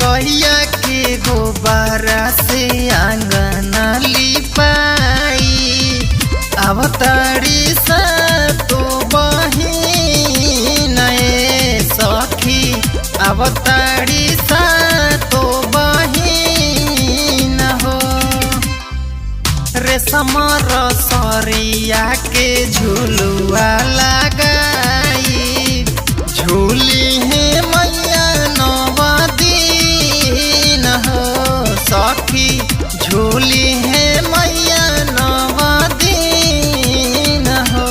गैया के गोबरा से आंगना लिपाई अवतारी सा तो बहिन सखी अवतारी सा तो बहिन हो रेशम रसरिया के झुलुआ लगाई झूली है मैया नवदीन हो सखी झूली है मैया नवदीन हो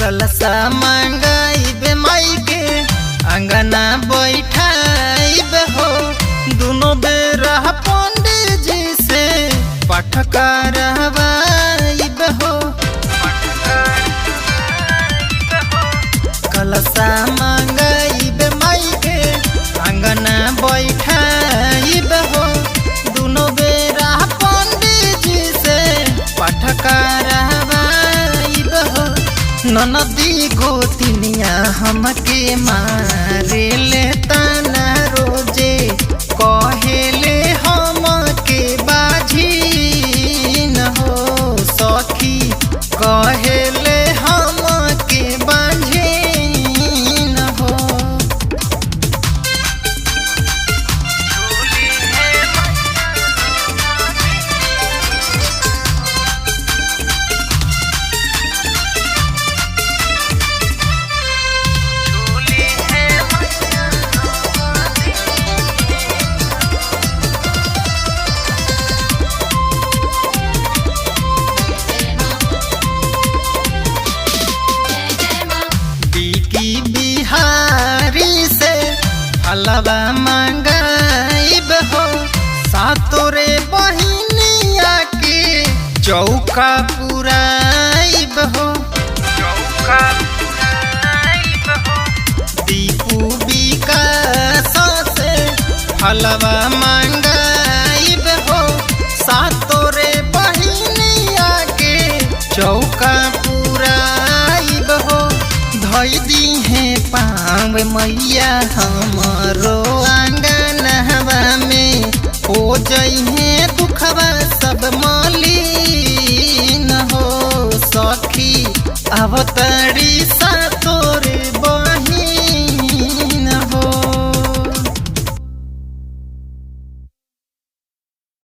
कलसा मंगाइब माई के अंगना बैठाइब हो दोनों बेरा पंडित जी से पाठ करवाइब हो कलसा मंगाइब माई के अंगना बैठाइब हो दोनों बेरा पंडित जी से पाठ करवाइब हो ननदी गोतिनिया हमके मारे ले तना रोजे कहेले हमके बाझी न हो सखी कहेले हमके बाझी न हो हलवा मंगाइब हो सातोरे बहिनिया के चौका पुराइब हो दीपू विकास से हलवा मंगाइब हो सातोरे बहिनिया के चौका पुराइब हो धई दी है पाँव मैया हमारो आंगनवा में हो जइहे दुखवा सब मलिन हो सखी अवतारी सा तोरे